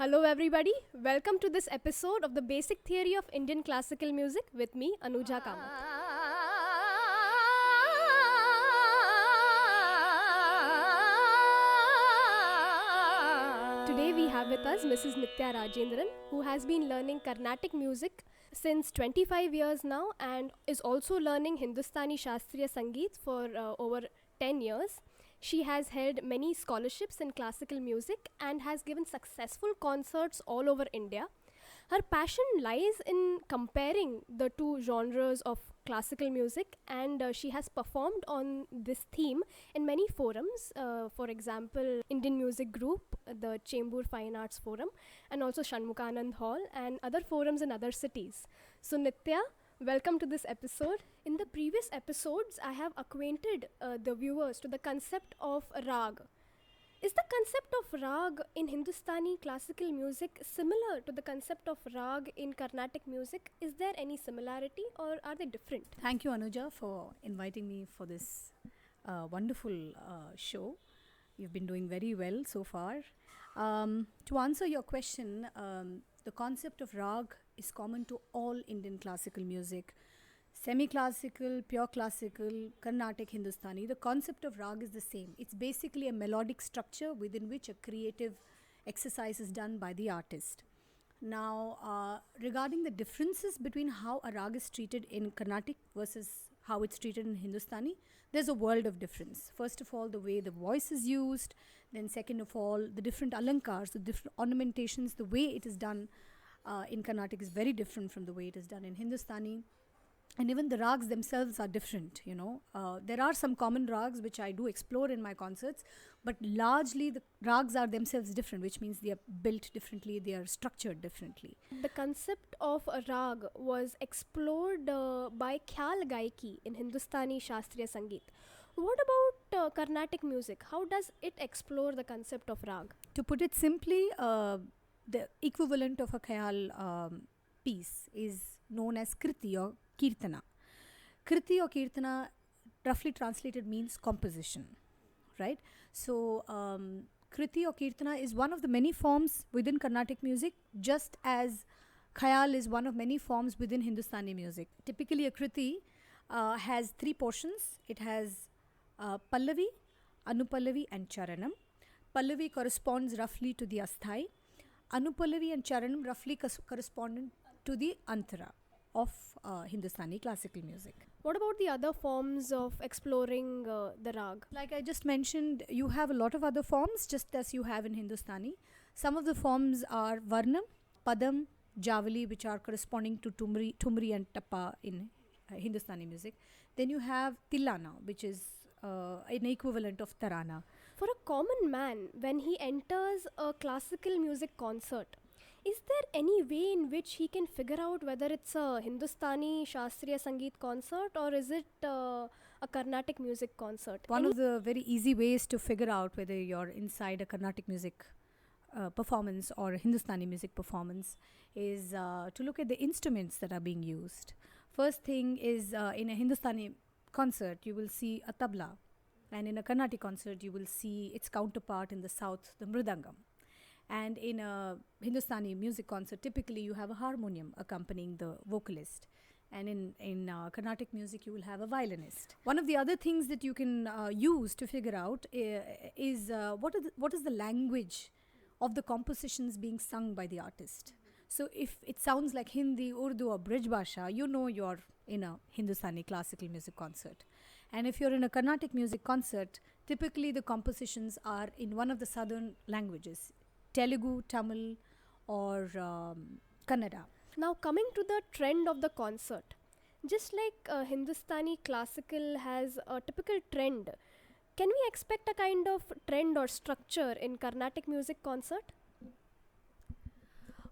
Hello, everybody. Welcome to this episode of the Basic Theory of Indian Classical Music with me, Anuja. Today we have with us Mrs. Nitya Rajendran, who has been learning Carnatic music since 25 years now and is also learning Hindustani Shastriya Sangeet for over 10 years. She has held many scholarships in classical music and has given successful concerts all over India. Her passion lies in comparing the two genres of classical music, and she has performed on this theme in many forums. For example, Indian Music Group, the Chembur Fine Arts Forum, and also Shanmukanand Hall, and other forums in other cities. So, Nitya, welcome to this episode. In the previous episodes, I have acquainted the viewers to the concept of Raag. Is the concept of Raag in Hindustani classical music similar to the concept of Raag in Carnatic music? Is there any similarity or are they different? Thank you, Anuja, for inviting me for this wonderful show. You've been doing very well so far. To answer your question, the concept of Raag is common to all Indian classical music. Semi-classical, pure classical, Carnatic, Hindustani, the concept of Raag is the same. It's basically a melodic structure within which a creative exercise is done by the artist. Now, regarding the differences between how a Raag is treated in Carnatic versus how it's treated in Hindustani, there's a world of difference. First of all, the way the voice is used, then second of all, the different alankars, the different ornamentations, the way it is done in Carnatic is very different from the way it is done in Hindustani. And even the Raags themselves are different, There are some common Raags which I do explore in my concerts, but largely the Raags are themselves different, which means they are built differently, they are structured differently. The concept of a Raag was explored by Khyaal Gaiki in Hindustani Shastriya Sangeet. What about Carnatic music? How does it explore the concept of Raag? To put it simply, the equivalent of a Khyaal piece is known as Krithi or Kirtana. Krithi or Kirtana, roughly translated, means composition, right? So, Krithi or Kirtana is one of the many forms within Carnatic music, just as Khyaal is one of many forms within Hindustani music. Typically, a Krithi has three portions. It has Pallavi, Anupallavi, and Charanam. Pallavi corresponds roughly to the Asthai. Anupallavi and Charanam roughly correspond to the Antara of Hindustani classical music. What about the other forms of exploring the Raag? Like I just mentioned, you have a lot of other forms, just as you have in Hindustani. Some of the forms are Varnam, Padam, Javali, which are corresponding to Tumri and Tappa in Hindustani music. Then you have Tillana, which is an equivalent of Tarana. For a common man, when he enters a classical music concert, is there any way in which he can figure out whether it's a Hindustani Shastriya Sangeet concert or is it a Carnatic music concert? One of the very easy ways to figure out whether you're inside a Carnatic music performance or a Hindustani music performance is to look at the instruments that are being used. First thing is in a Hindustani concert, you will see a tabla, and in a Carnatic concert, you will see its counterpart in the south, the mridangam. And in a Hindustani music concert, typically you have a harmonium accompanying the vocalist. And in Carnatic music, you will have a violinist. One of the other things that you can use to figure out is what is the language of the compositions being sung by the artist. So if it sounds like Hindi, Urdu or Brij Bhasha, you know you're in a Hindustani classical music concert. And if you're in a Carnatic music concert, typically the compositions are in one of the southern languages, Telugu, Tamil or Kannada. Now coming to the trend of the concert, just like Hindustani classical has a typical trend, can we expect a kind of trend or structure in Carnatic music concert?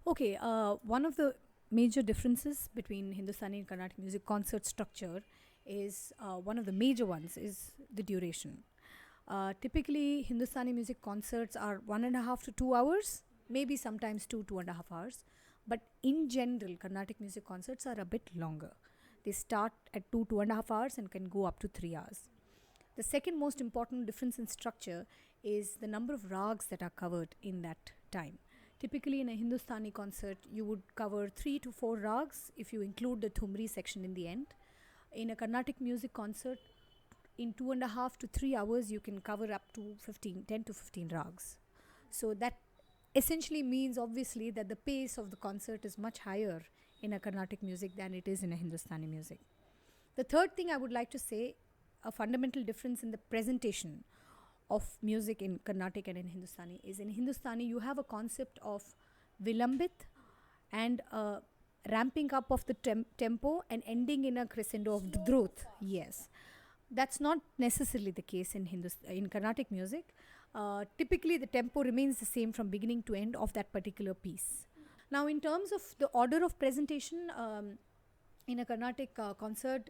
Okay, one of the major differences between Hindustani and Carnatic music concert structure is one of the major ones is the duration. Typically, Hindustani music concerts are 1.5 to 2 hours, maybe sometimes 2.5 hours. But in general, Carnatic music concerts are a bit longer. They start at 2.5 hours and can go up to 3 hours. The second most important difference in structure is the number of Raags that are covered in that time. Typically in a Hindustani concert, you would cover 3 to 4 rags if you include the thumri section in the end. In a Carnatic music concert, in 2.5 to 3 hours, you can cover up to 10 to 15 rags. So that essentially means obviously that the pace of the concert is much higher in a Carnatic music than it is in a Hindustani music. The third thing I would like to say, a fundamental difference in the presentation of music in Carnatic and in Hindustani is in Hindustani you have a concept of vilambit and ramping up of the tempo and ending in a crescendo of drut. Yes, that's not necessarily the case in Carnatic music. Typically the tempo remains the same from beginning to end of that particular piece. Now in terms of the order of presentation, in a Carnatic concert,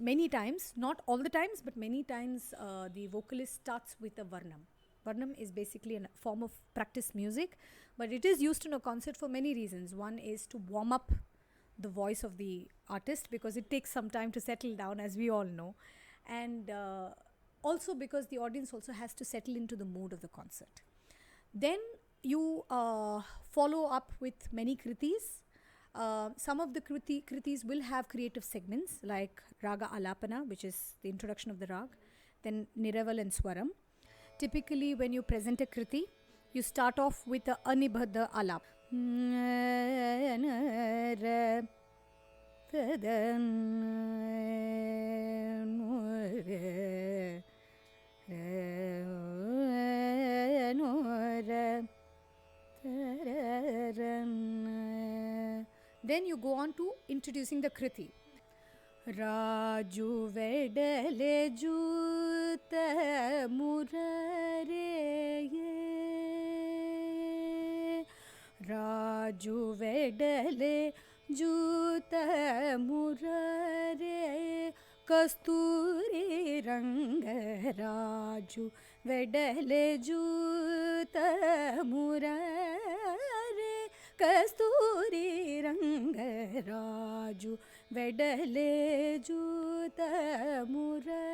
many times, not all the times, but many times the vocalist starts with a Varnam. Varnam is basically a form of practice music, but it is used in a concert for many reasons. One is to warm up the voice of the artist because it takes some time to settle down, as we all know. And also because the audience also has to settle into the mood of the concert. Then you follow up with many Krithis. Some of the Krithis will have creative segments like Raga Alapana, which is the introduction of the Raag, then neraval and swaram. Typically, when you present a Krithi, you start off with the anibadhe alap. Then you go on to introducing the Krithi. Raju vedale juta murare Raju vedale juta murare kasturi ranga Raju vedale juta murare kasturi ranga Raju vedale juta murare.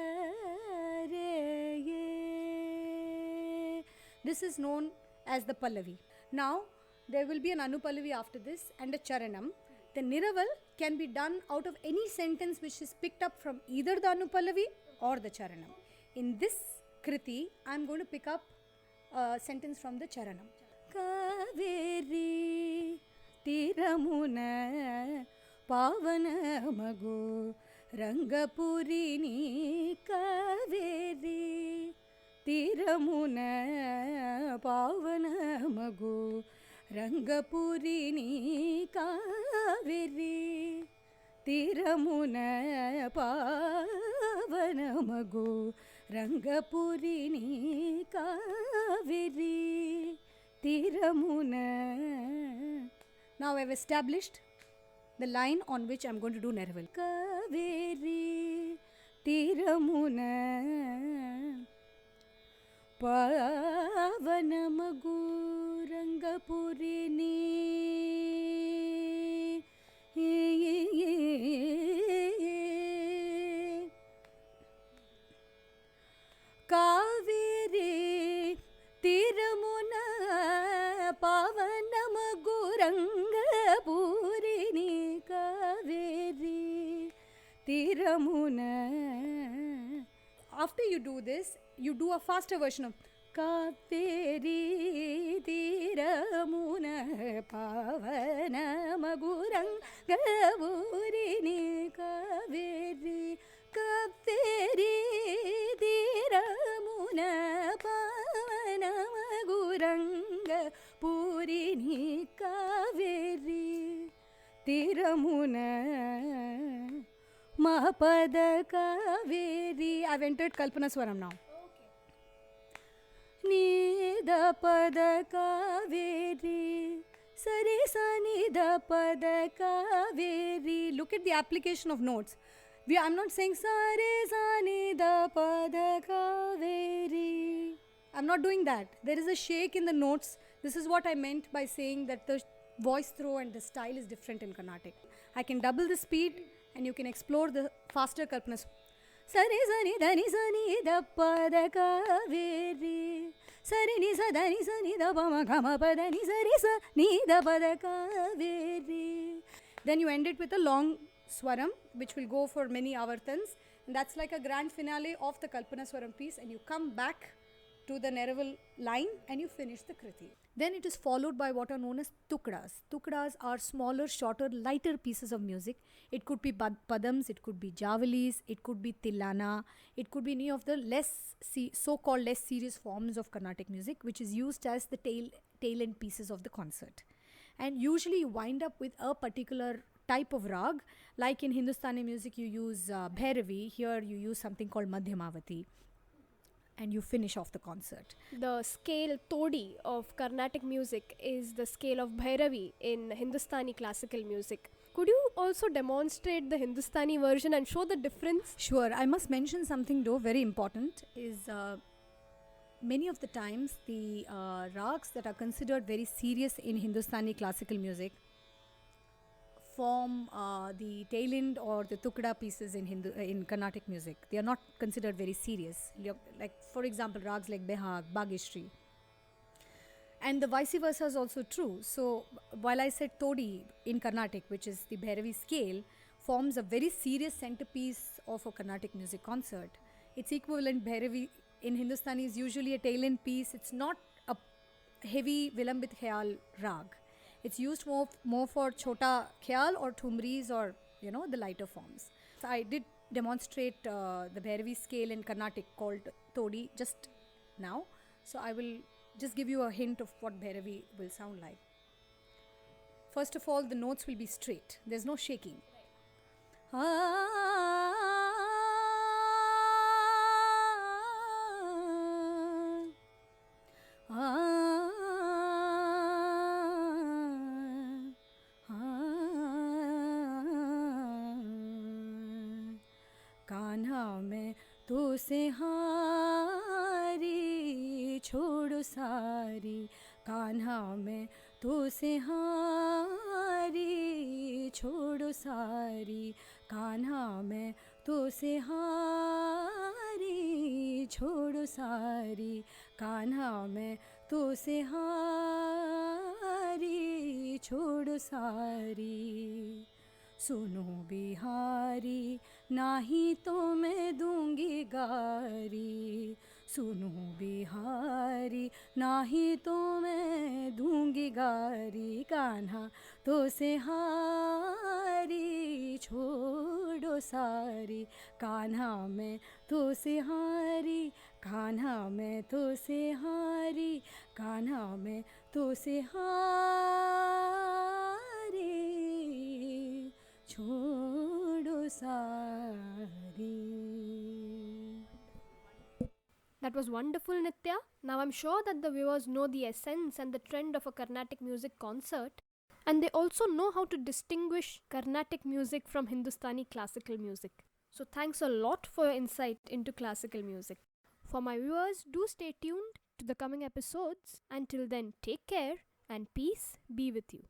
This is known as the Pallavi. Now there will be an Anupallavi after this and a Charanam. The neraval can be done out of any sentence which is picked up from either the Anupallavi or the Charanam. In this Krithi, I am going to pick up a sentence from the Charanam. Kaveri tiramuna pavana magu rangapurini Kaveri tiramuna pavana magu rangapurini Kaveri tiramuna pavana magu rangapurini Kaveri tiramuna. Now I have established the line on which I am going to do neraval. Kaveri tiramuna pavana magu rangapurini Kaveri tiramuna pavana magu rangapurini Kaveri tiramuna. After you do this, you do a faster version of Kaveri tiramuna pavana magu rangapurini Kaveri Kaveri tiramuna pavana magu rangapurini Kaveri tiramuna mapada Kaveri. I've entered Kalpana swaram now. Nida pada Kaveri Sari sa nida pada Kaveri. Look at the application of notes. I'm not saying Sari sa nida pada Kaveri. I'm not doing that. There is a shake in the notes. This is what I meant by saying that the voice throw and the style is different in Carnatic. I can double the speed and you can explore the faster Kalpana. Sari sani dani sani da pa da kaveri. Sari ni sa dani sani da pa ma ga ma pa da ni sari sa ni da pa da kaveri. Then you end it with a long swaram, which will go for many avartans. And that's like a grand finale of the Kalpana swaram piece. And you come back to the neraval line and you finish the Krithi. Then it is followed by what are known as tukdas. Tukdas are smaller, shorter, lighter pieces of music. It could be padams, it could be javalis, it could be Tillana, it could be any of the so-called less serious forms of Carnatic music, which is used as the tail end pieces of the concert. And usually you wind up with a particular type of Raag. Like in Hindustani music, you use Bhairavi. Here you use something called Madhyamavati. And you finish off the concert. The scale Todi of Carnatic music is the scale of Bhairavi in Hindustani classical music. Could you also demonstrate the Hindustani version and show the difference? Sure. I must mention something though, very important, is many of the times the Raags that are considered very serious in Hindustani classical music form the tail end or the tukda pieces in Carnatic music. They are not considered very serious. Like for example, Raags like Behag, Bageshri. And the vice versa is also true. So while I said Todi in Carnatic, which is the Bhairavi scale, forms a very serious centerpiece of a Carnatic music concert, its equivalent Bhairavi in Hindustani is usually a tail end piece. It's not a heavy Vilambit Khyaal Raag. It's used more for chota Khyaal or thumris or the lighter forms. So I did demonstrate the Bhairavi scale in Carnatic called Todi just now. So I will just give you a hint of what Bhairavi will sound like. First of all, the notes will be straight. There's no shaking. Kanha मैं तो से हारी छोड़ो सारी कान्हा मैं तो से हारी छोड़ो सारी कान्हा मैं तो से हारी छोड़ो सारी कान्हा मैं तो से हारी छोड़ो सारी सुनो बिहारी नाही तो मैं दूंगी गारी सुनो बिहारी नाही तो मैं दूंगी गारी कान्हा तो से हारी छोड़ो सारी कान्हा मैं तो से हारी कान्हा मैं तो से हारी कान्हा मैं तो से हारी छोड़ो सारी. That was wonderful, Nitya. Now I'm sure that the viewers know the essence and the trend of a Carnatic music concert, and they also know how to distinguish Carnatic music from Hindustani classical music. So thanks a lot for your insight into classical music. For my viewers, do stay tuned to the coming episodes. Until then, take care and peace be with you.